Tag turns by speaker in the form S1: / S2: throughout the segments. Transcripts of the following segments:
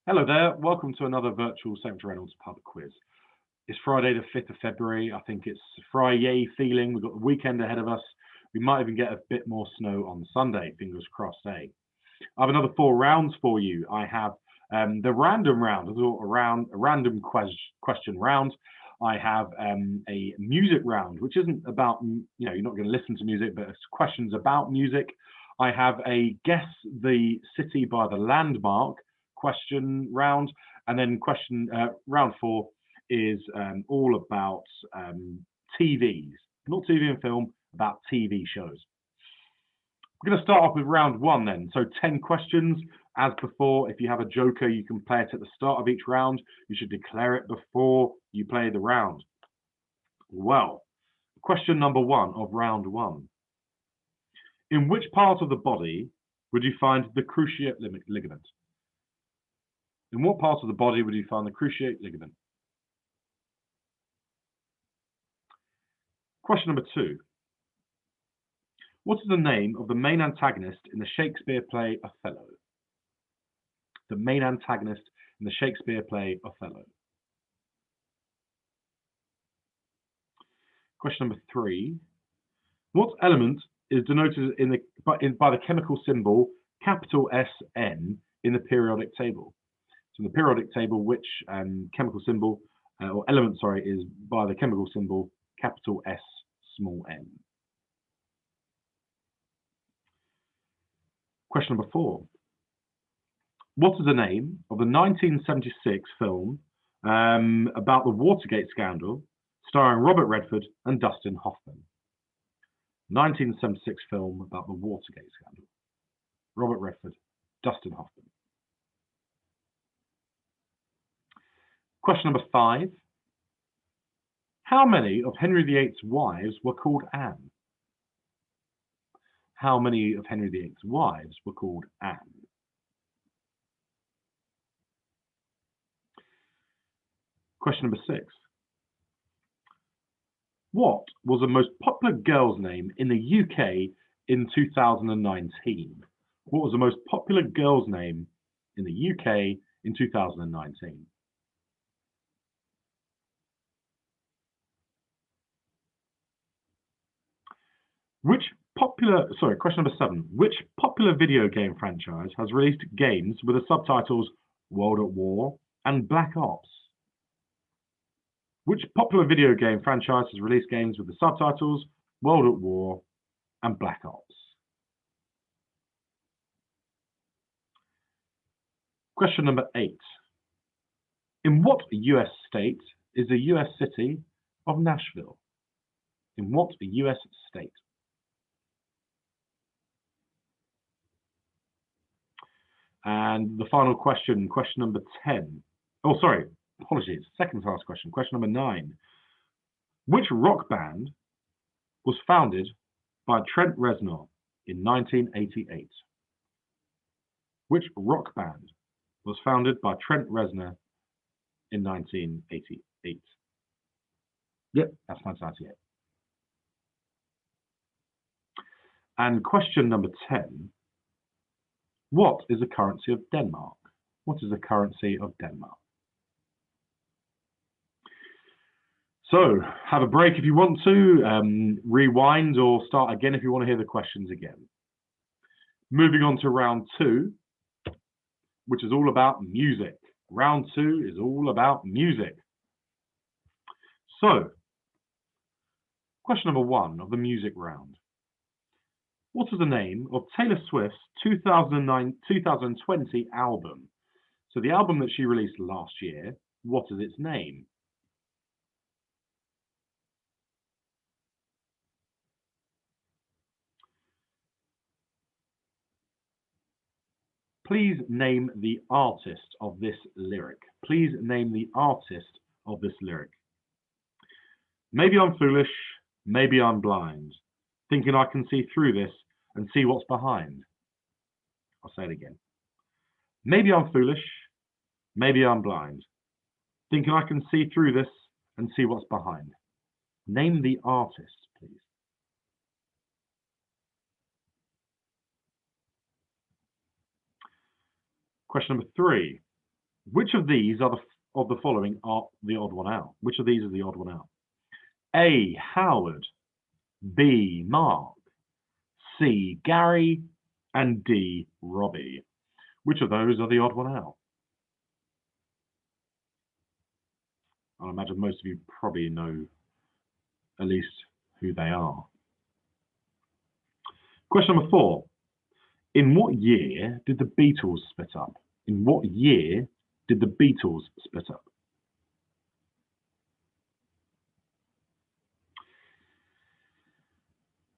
S1: Hello there, welcome to another virtual St. Reynolds pub quiz. It's Friday the 5th of February, I think it's Friday feeling, we've got the weekend ahead of us. We might even get a bit more snow on Sunday, fingers crossed, eh? I have another 4 rounds for you. I have the random round, a random question round. I have a music round, which isn't about, you're not going to listen to music, but it's questions about music. I have a guess the city by the landmark question round, and then question round four is all about TVs, not TV and film, about TV shows. We're going to start off with round one then. So 10 questions. As before, if you have a joker, you can play it at the start of each round. You should declare it before you play the round. Well, question number one of round one. In which part of the body would you find the cruciate ligament? In what part of the body would you find the cruciate ligament? Question number two. What is the name of the main antagonist in the Shakespeare play Othello? The main antagonist in the Shakespeare play Othello. Question number three. What element is denoted by the chemical symbol capital SN in the periodic table? So in the periodic table, which chemical symbol or element, sorry, is by the chemical symbol capital S small n? Question number four. What is the name of the 1976 film about the Watergate scandal, starring Robert Redford and Dustin Hoffman? 1976 film about the Watergate scandal. Robert Redford, Dustin Hoffman. Question number five. How many of Henry VIII's wives were called Anne? How many of Henry VIII's wives were called Anne? Question number six. What was the most popular girl's name in the UK in 2019? What was the most popular girl's name in the UK in 2019? Question number seven. Which popular video game franchise has released games with the subtitles World at War and Black Ops? Which popular video game franchise has released games with the subtitles World at War and Black Ops? Question number eight. In what US state is the US city of Nashville? In what US state? And the final question, question number 10. Oh, sorry, apologies. Second to last question, question number 9. Which rock band was founded by Trent Reznor in 1988? Which rock band was founded by Trent Reznor in 1988? Yep, that's 1998. And question number 10. What is the currency of Denmark? What is the currency of Denmark? So have a break if you want to, rewind or start again if you want to hear the questions again. Moving on to round two, which is all about music. Round two is all about music. So, question number one of the music round. What is the name of Taylor Swift's 2020 album? So the album that she released last year, what is its name? Please name the artist of this lyric. Please name the artist of this lyric. Maybe I'm foolish, maybe I'm blind, thinking I can see through this and see what's behind. I'll say it again. Maybe I'm foolish, maybe I'm blind, thinking I can see through this and see what's behind. Name the artist, please. Question number 3. Which of these are of the following are the odd one out? Which of these is the odd one out? A. Howard, B. Mark, C. Gary, and D. Robbie. Which of those are the odd one out? I imagine most of you probably know at least who they are. Question number 4. In what year did the Beatles split up? In what year did the Beatles split up?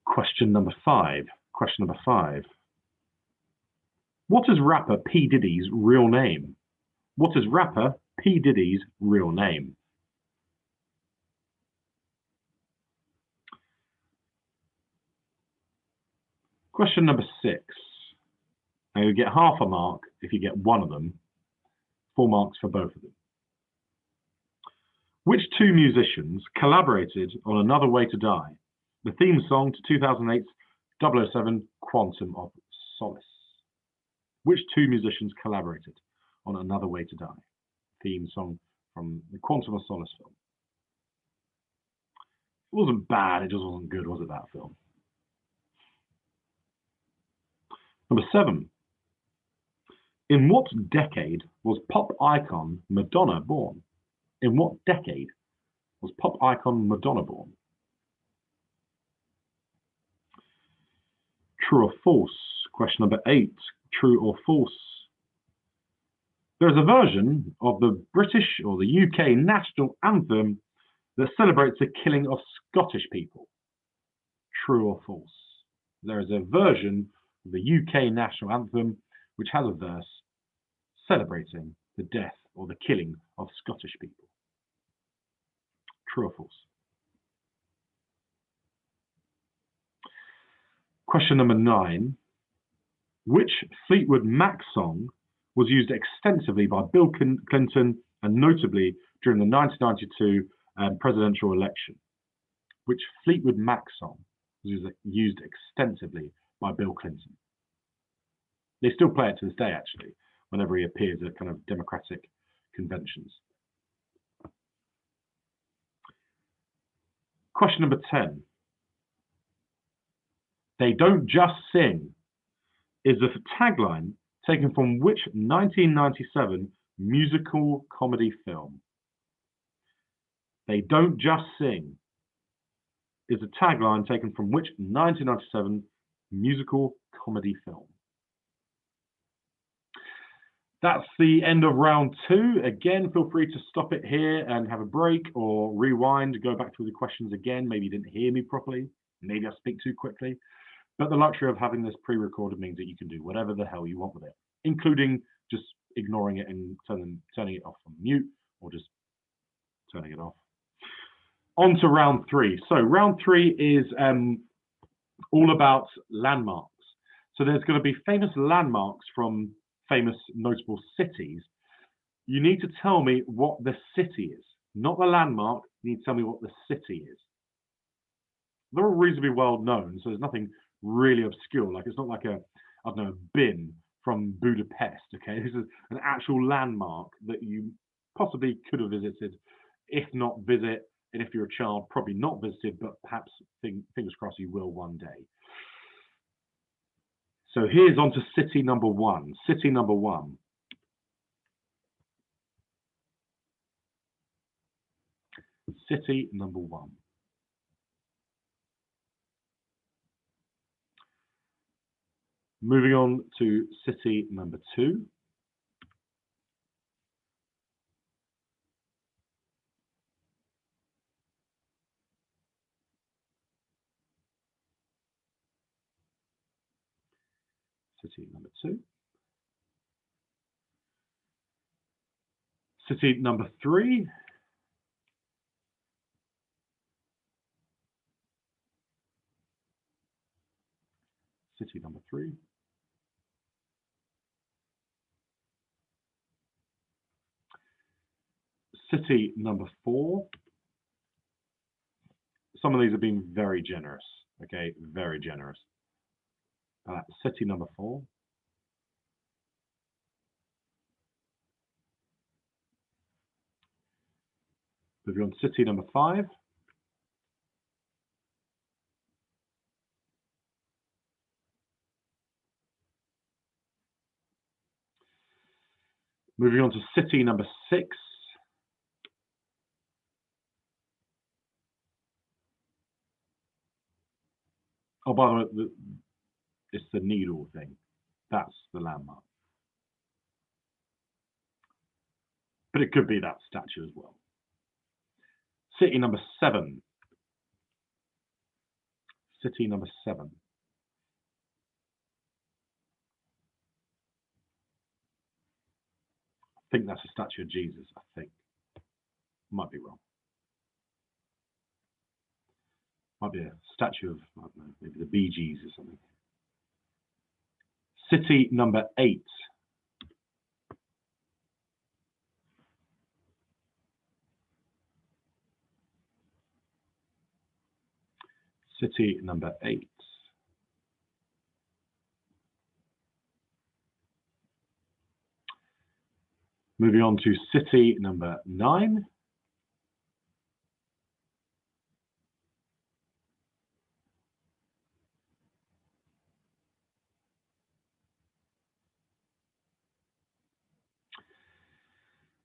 S1: Question number 5. Question number 5. What is rapper P. Diddy's real name? What is rapper P. Diddy's real name? Question number 6. Now you get half a mark if you get one of them, 4 marks for both of them. Which 2 musicians collaborated on Another Way to Die, the theme song to 2008's 007 Quantum of Solace? Which 2 musicians collaborated on Another Way to Die, theme song from the Quantum of Solace film? It wasn't bad, it just wasn't good, was it, that film? Number 7. In what decade was pop icon Madonna born? In what decade was pop icon Madonna born? True or false? Question number 8. True or false? There is a version of the British or the UK national anthem that celebrates the killing of Scottish people. True or false? There is a version of the UK national anthem which has a verse celebrating the death or the killing of Scottish people. True or false? Question number 9. Which Fleetwood Mac song was used extensively by Bill Clinton and notably during the 1992 presidential election? Which Fleetwood Mac song was used extensively by Bill Clinton? They still play it to this day, actually, whenever he appears at kind of democratic conventions. Question number 10. They Don't Just Sing is the tagline taken from which 1997 musical comedy film? They Don't Just Sing is the tagline taken from which 1997 musical comedy film? That's the end of round 2. Again, feel free to stop it here and have a break or rewind, go back through the questions again. Maybe you didn't hear me properly. Maybe I speak too quickly. But the luxury of having this pre-recorded means that you can do whatever the hell you want with it, including just ignoring it and turning it off on mute or just turning it off. On to round 3. So round 3 is all about landmarks. So there's going to be famous landmarks from famous notable cities. You need to tell me what the city is, not the landmark. You need to tell me what the city is. They're all reasonably well known, so there's nothing really obscure. Like it's not like a, I don't know, a bin from Budapest. Okay, this is an actual landmark that you possibly could have visited, if not visit, and if you're a child, probably not visited, but perhaps fingers crossed you will one day. So here's on to city number 1. City number 1. City number 1. Moving on to city number 2. City number 2. City number 3. City number 3. City number 4. Some of these have been very generous, okay, very generous. City number 4. Moving on to city number 5. Moving on to city number 6. Oh, by the way, it's the needle thing. That's the landmark. But it could be that statue as well. City number 7. City number 7. I think that's a statue of Jesus, I think. Might be wrong. Might be a statue of, I don't know, maybe the Bee Gees or something. City number 8. City number 8. Moving on to city number 9.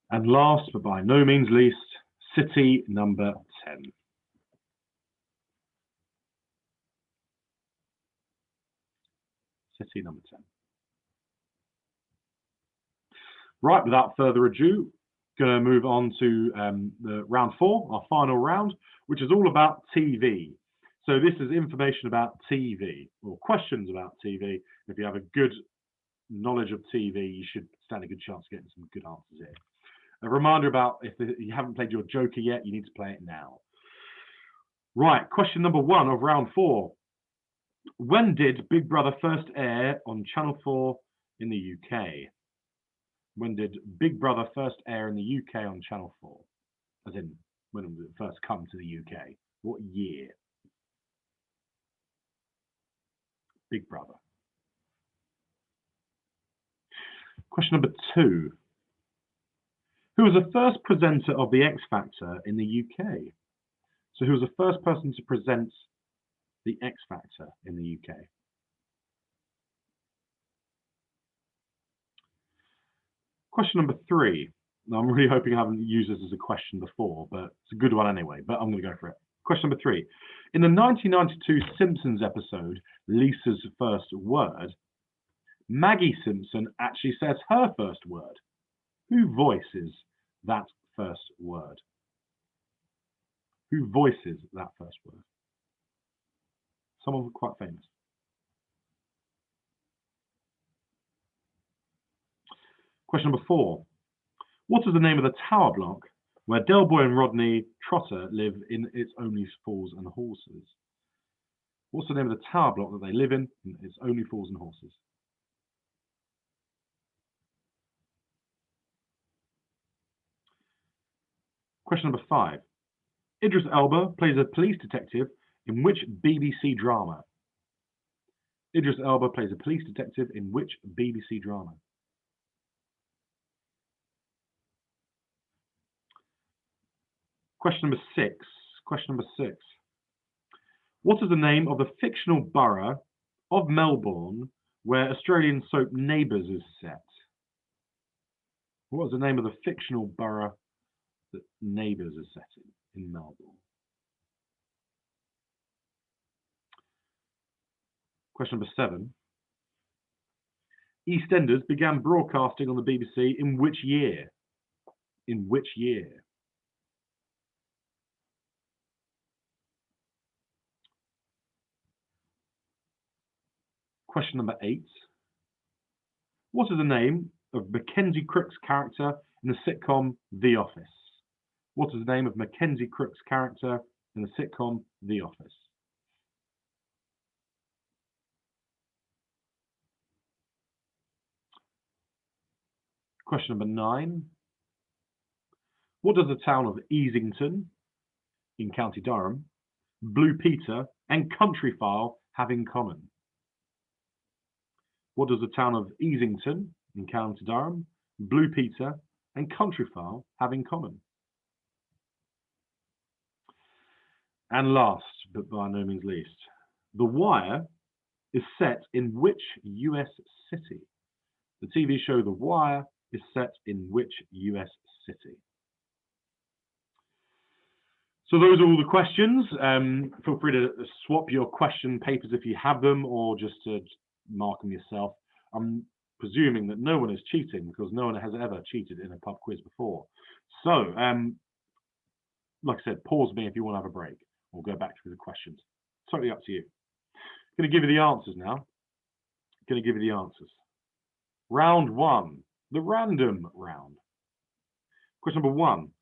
S1: And last, but by no means least, city number 10. City number 10. Right, without further ado, going to move on to the round 4, our final round, which is all about TV. So this is information about TV, or questions about TV. If you have a good knowledge of TV, you should stand a good chance of getting some good answers here. A reminder about if you haven't played your Joker yet, you need to play it now. Right, question number 1 of round 4. When did Big Brother first air on Channel 4 in the UK? When did Big Brother first air in the UK on Channel 4? As in, when did it first come to the UK? What year? Big Brother. Question number 2. Who was the first presenter of The X Factor in the UK? So who was the first person to present The X Factor in the UK? Question number 3. Now, I'm really hoping I haven't used this as a question before, but it's a good one anyway, but I'm going to go for it. Question number 3. In the 1992 Simpsons episode, Lisa's First Word, Maggie Simpson actually says her first word. Who voices that first word? Who voices that first word? Someone quite famous. Question number 4. What is the name of the tower block where Del Boy and Rodney Trotter live in It's Only Fools and Horses? What's the name of the tower block that they live in It's Only Fools and Horses? Question number 5. Idris Elba plays a police detective in which BBC drama? Idris Elba plays a police detective in which BBC drama? Question number 6. Question number 6. What is the name of the fictional borough of Melbourne where Australian soap Neighbours is set? What is the name of the fictional borough that Neighbours is set in Melbourne? Question number 7. EastEnders began broadcasting on the BBC in which year? In which year? Question number 8. What is the name of Mackenzie Crook's character in the sitcom The Office? What is the name of Mackenzie Crook's character in the sitcom The Office? Question number 9. What does the town of Easington in County Durham, Blue Peter and Countryfile have in common? What does the town of Easington in County Durham, Blue Peter and Countryfile have in common? And last, but by no means least, The Wire is set in which US city? The TV show The Wire is set in which US city? So those are all the questions. Feel free to swap your question papers if you have them, or just to mark them yourself. I'm presuming that no one is cheating because no one has ever cheated in a pub quiz before. So, like I said, pause me if you want to have a break, or go back through the questions. Totally up to you. I'm going to give you the answers now. Going to give you the answers. Round one, the random round. Question number one.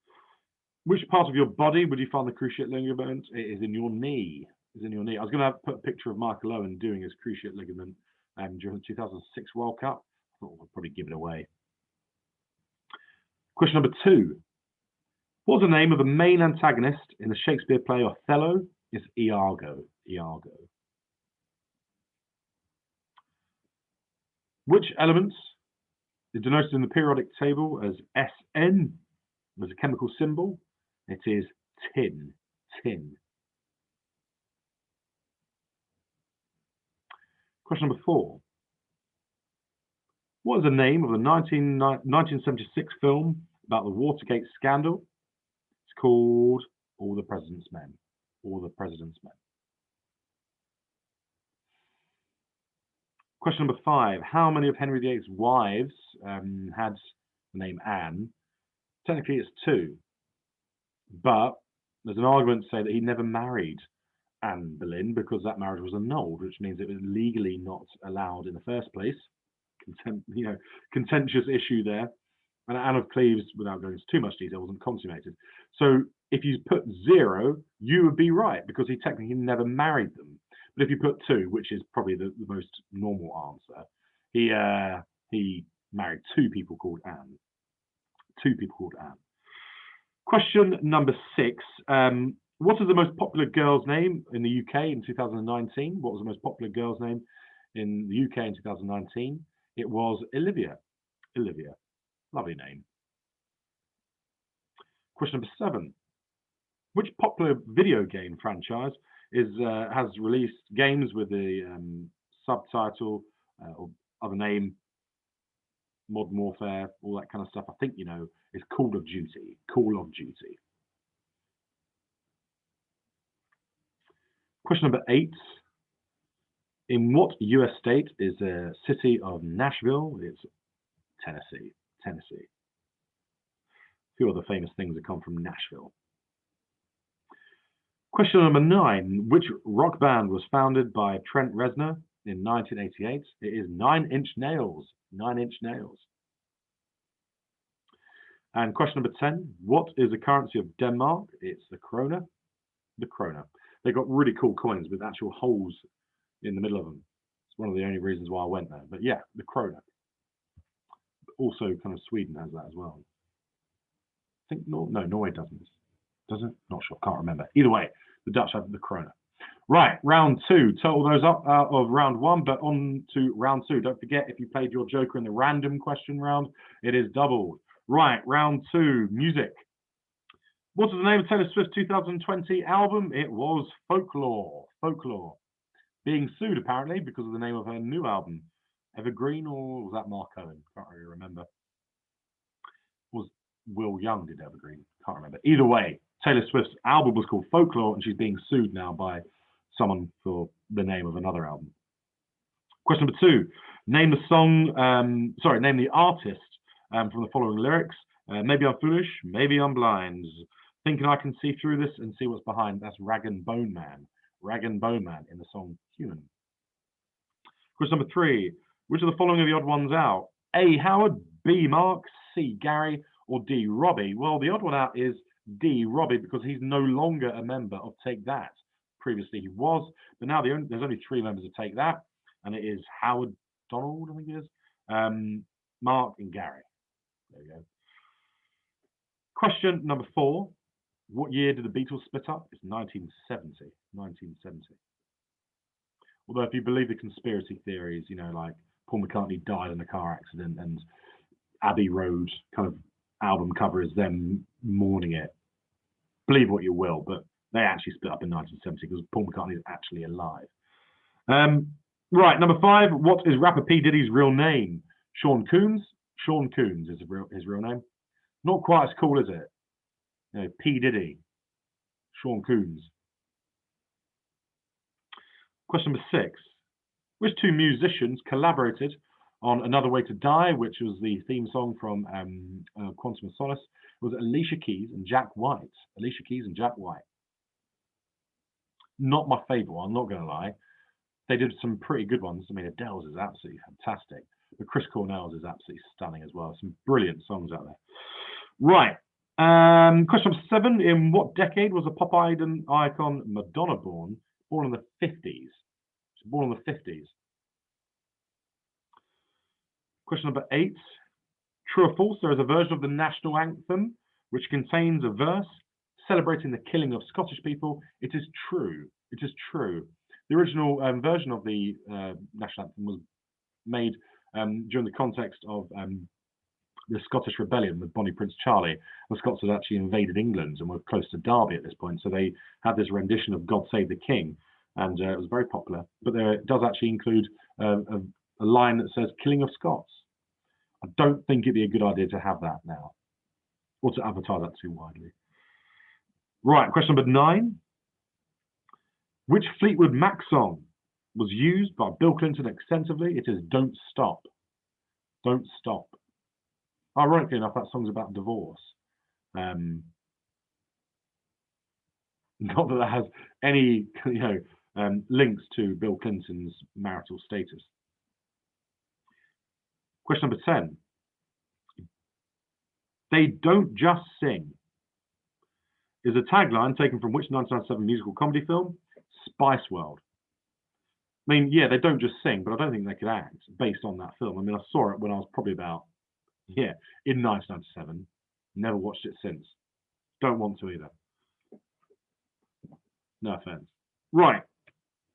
S1: Which part of your body would you find the cruciate ligament? It is in your knee. It's in your knee. I was going to put a picture of Michael Owen doing his cruciate ligament during the 2006 World Cup. I thought we'll probably give it away. Question number two. What was the name of the main antagonist in the Shakespeare play Othello? It's Iago. Iago. Which element is denoted in the periodic table as Sn as a chemical symbol? It is tin. Tin. Question number four. What is the name of the 1976 film about the Watergate scandal? It's called All the President's Men. All the President's Men. Question number five. How many of Henry VIII's wives had the name Anne? Technically, it's two. But there's an argument to say that he never married Anne Boleyn because that marriage was annulled, which means it was legally not allowed in the first place. Contentious issue there. And Anne of Cleves, without going into too much detail, wasn't consummated. So if you put 0, you would be right because he technically never married them. But if you put 2, which is probably the most normal answer, he married 2 people called Anne. 2 people called Anne. Question number 6. What is the most popular girl's name in the UK in 2019? What was the most popular girl's name in the UK in 2019? It was Olivia. Olivia. Lovely name. Question number 7. Which popular video game franchise has released games with the subtitle or other name, Modern Warfare, all that kind of stuff? I think you know it's Call of Duty. Call of Duty. Question number 8. In what US state is the city of Nashville? It's Tennessee. Tennessee. A few other famous things that come from Nashville. Question number 9. Which rock band was founded by Trent Reznor in 1988? It is Nine Inch Nails. 9 Inch Nails. And question number 10. What is the currency of Denmark? It's the krona. The krona. They got really cool coins with actual holes in the middle of them. It's one of the only reasons why I went there. But yeah, the krona. Also, kind of Sweden has that as well. I think Norway doesn't. Does it? Not sure. Can't remember. Either way, the Dutch have the krona. Right, round 2. Total those up out of round 1, but on to round 2. Don't forget, if you played your Joker in the random question round, it is doubled. Right, round 2. Music. What is the name of Taylor Swift's 2020 album? It was Folklore. Folklore. Being sued, apparently, because of the name of her new album. Evergreen, or was that Mark Owen? Can't really remember. Was Will Young did Evergreen? Can't remember. Either way, Taylor Swift's album was called Folklore, and she's being sued now by someone for the name of another album. Question number 2. Name the song, name the artist from the following lyrics. Maybe I'm foolish, maybe I'm blind. Thinking I can see through this and see what's behind. That's Rag and Bone Man. Rag and Bone Man in the song Human. Question number 3. Which of the following are the odd ones out? A. Howard, B. Mark, C. Gary, or D. Robbie? Well, the odd one out is D. Robbie because he's no longer a member of Take That. Previously he was, but now there's only 3 members of Take That, and it is Howard Donald, I think it is, Mark and Gary. There you go. Question number 4. What year did the Beatles split up? It's 1970. 1970. Although if you believe the conspiracy theories, you know, like Paul McCartney died in a car accident and Abbey Road kind of album cover is them mourning it. Believe what you will, but They actually split up in 1970 because Paul McCartney is actually alive. Right, number 5. What is rapper P. Diddy's real name? Sean Combs. Sean Combs is his real name. Not quite as cool, is it? You know, P. Diddy. Sean Combs. Question number 6. Which 2 musicians collaborated on Another Way to Die, which was the theme song from Quantum of Solace? It was Alicia Keys and Jack White. Alicia Keys and Jack White. Not my favorite one, not going to lie. They did some pretty good ones. I mean, Adele's is absolutely fantastic, but Chris Cornell's is absolutely stunning as well. Some brilliant songs out there. Right. Question number 7. In what decade was a pop icon Madonna born? Born in the 50s. She's born in the 50s. Question number 8. True or false? There is a version of the national anthem which contains a verse celebrating the killing of Scottish people. It is true. It is true. The original version of the national anthem was made during the context of the Scottish Rebellion with Bonnie Prince Charlie. The Scots had actually invaded England and were close to Derby at this point, so they had this rendition of God Save the King, and it was very popular. But it does actually include a line that says "Killing of Scots." I don't think it'd be a good idea to have that now, or to advertise that too widely. Right, question number 9. Which Fleetwood Mac song was used by Bill Clinton extensively? It is Don't Stop. Don't Stop. Ironically enough, that song's about divorce. Not that that has any links to Bill Clinton's marital status. Question number 10. They don't just sing is a tagline taken from which 1997 musical comedy film? Spice World. I mean, yeah, they don't just sing, but I don't think they could act based on that film. I mean, I saw it when I was probably about, in 1997. Never watched it since. Don't want to either. No offense. Right.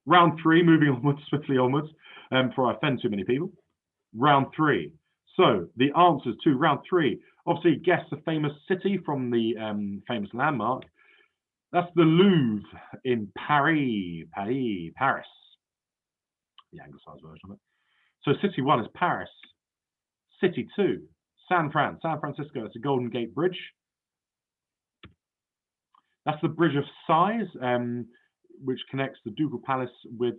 S1: Round 3, moving onwards, swiftly onwards, before I offend too many people. Round 3. So, the answers to round 3. Obviously, guess the famous city from the famous landmark. That's the Louvre in Paris. Paris. The anglicized version of it. So, city 1 is Paris. City 2, San Francisco. It's a Golden Gate Bridge. That's the Bridge of Sighs, which connects the Ducal Palace with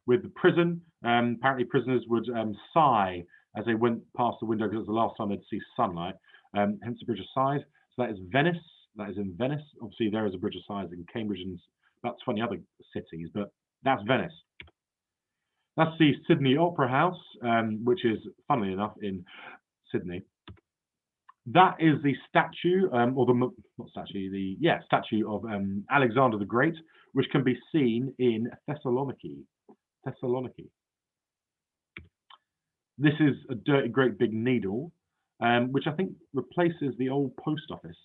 S1: with the prison. Apparently, prisoners would sigh as they went past the window because it was the last time they'd see sunlight. Hence the Bridge of Sighs. So that is Venice. That is in Venice. Obviously, there is a Bridge of Sighs in Cambridge and about 20 other cities, but that's Venice. That's the Sydney Opera House, which is, funnily enough, in Sydney. That is the statue, statue of Alexander the Great, which can be seen in Thessaloniki. This is a dirty, great big needle, which I think replaces the old post office.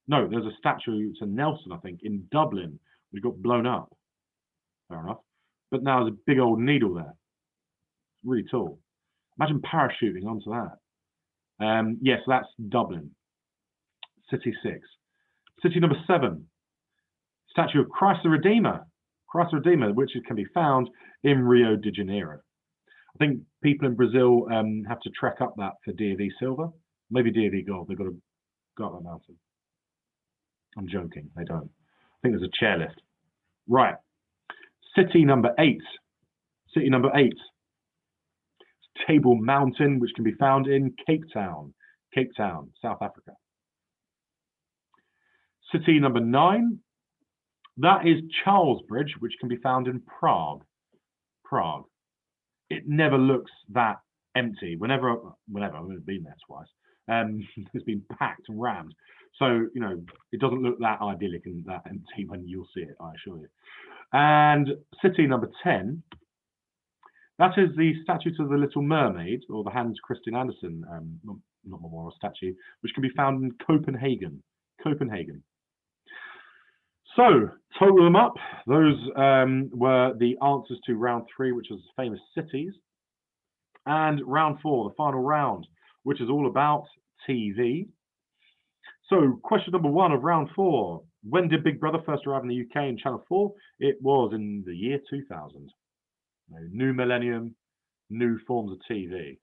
S1: No, there's a statue to Nelson, I think, in Dublin, which got blown up. Fair enough. But now there's a big old needle there. It's really tall. Imagine parachuting onto that. Yes, that's Dublin. City 6. City number 7. Statue of Christ the Redeemer. Christ the Redeemer, which can be found in Rio de Janeiro. I think people in Brazil have to trek up that for DAV silver. Maybe DAV gold. They've got to go up that mountain. I'm joking. They don't. I think there's a chairlift. Right. City number 8. City number 8. Table Mountain, which can be found in Cape Town, South Africa. City number 9, that is Charles Bridge, which can be found in Prague. It never looks that empty. Whenever I've only been there twice, it's been packed and rammed. So, it doesn't look that idyllic and that empty when you'll see it, I assure you. And city number 10, that is the statue to the Little Mermaid, or the Hans Christian Andersen not memorial statue, which can be found in Copenhagen. So, total them up. Those were the answers to round 3, which was famous cities. And round 4, the final round, which is all about TV. So, question number 1 of round 4. When did Big Brother first arrive in the UK in Channel 4? It was in the year 2000. New millennium, new forms of TV.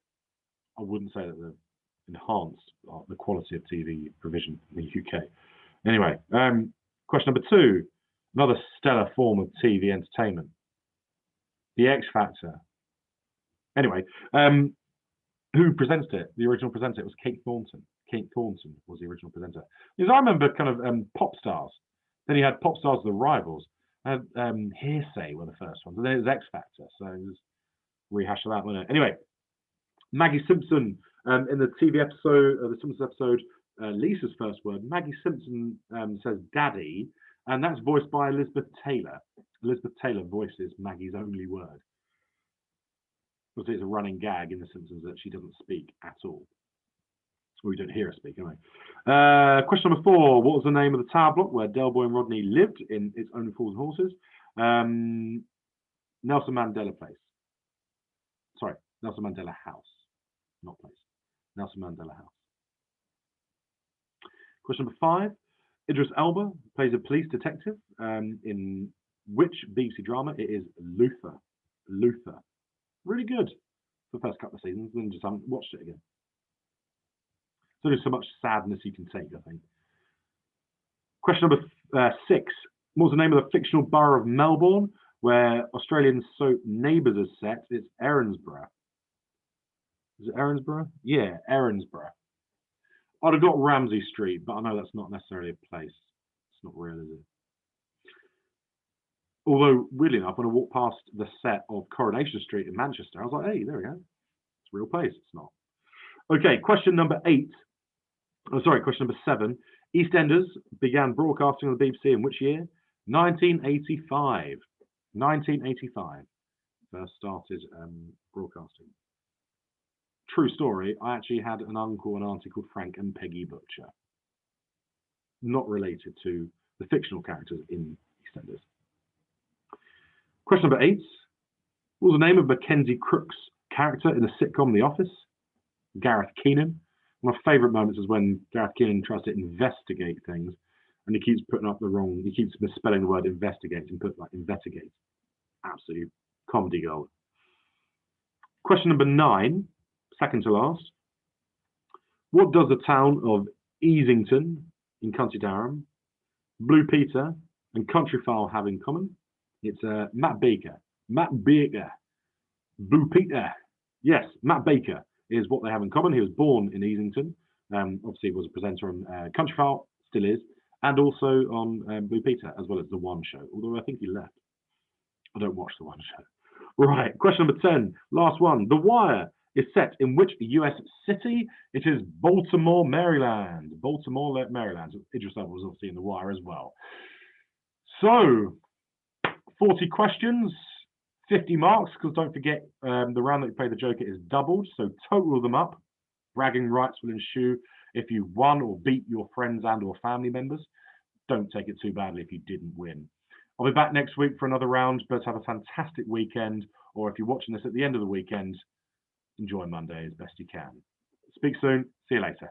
S1: I wouldn't say that they've enhanced the quality of TV provision in the UK. Anyway, question number 2. Another stellar form of TV entertainment. The X Factor. Anyway, who presented it? The original presenter, it was Kate Thornton. Kate Thornton was the original presenter. Because I remember kind of Pop Stars. Then you had Pop Stars, The Rivals. Hearsay were the first ones. And then it was X Factor. So it was rehash of that, wasn't it? Anyway, Maggie Simpson, in the TV episode, the Simpsons episode, Lisa's first word, Maggie Simpson says daddy, and that's voiced by Elizabeth Taylor. Elizabeth Taylor voices Maggie's only word. Because it's a running gag in The Simpsons that she doesn't speak at all. Or you don't hear her speak, anyway. Question number 4. What was the name of the tower block where Del Boy and Rodney lived in It's Only Fools and Horses? Nelson Mandela Place. Sorry, Nelson Mandela House. Not place. Nelson Mandela House. Question number 5. Idris Elba plays a police detective in which BBC drama? It is Luther. Luther. Really good for the first couple of seasons, then just haven't watched it again. So there's so much sadness you can take, I think. Question number 6. What was the name of the fictional borough of Melbourne where Australian soap Neighbours is set? It's Erinsborough. Is it Erinsborough? Yeah, Erinsborough. I'd have got Ramsay Street, but I know that's not necessarily a place. It's not real, is it? Although, weirdly enough, when I walked past the set of Coronation Street in Manchester, I was like, hey, there we go. It's a real place. It's not. Okay, question number 8. Oh, sorry, question number 7. EastEnders began broadcasting on the BBC in which year? 1985. 1985. First started broadcasting. True story, I actually had an uncle and auntie called Frank and Peggy Butcher. Not related to the fictional characters in EastEnders. Question number 8. What was the name of Mackenzie Crook's character in the sitcom The Office? Gareth Keenan. One of my favourite moments is when Gareth Keenan tries to investigate things and he keeps putting up he keeps misspelling the word investigate and put like investigate. Absolutely comedy gold. Question number 9, second to last. What does the town of Easington in County Durham, Blue Peter and Countryfile have in common? It's Matt Baker. Matt Baker. Blue Peter. Yes, Matt Baker is what they have in common. He was born in Easington. Obviously, he was a presenter on Countryfile, still is, and also on Blue Peter, as well as The One Show, although I think he left. I don't watch The One Show. Right, question number 10, last one. The Wire is set in which US city? It is Baltimore, Maryland. Baltimore, Maryland. Idris Elba was obviously in The Wire as well. So, 40 questions, 50 marks, because don't forget the round that you play the Joker is doubled, so total them up. Bragging rights will ensue if you won or beat your friends and or family members. Don't take it too badly if you didn't win. I'll be back next week for another round, but have a fantastic weekend, or if you're watching this at the end of the weekend, enjoy Monday as best you can. Speak soon. See you later.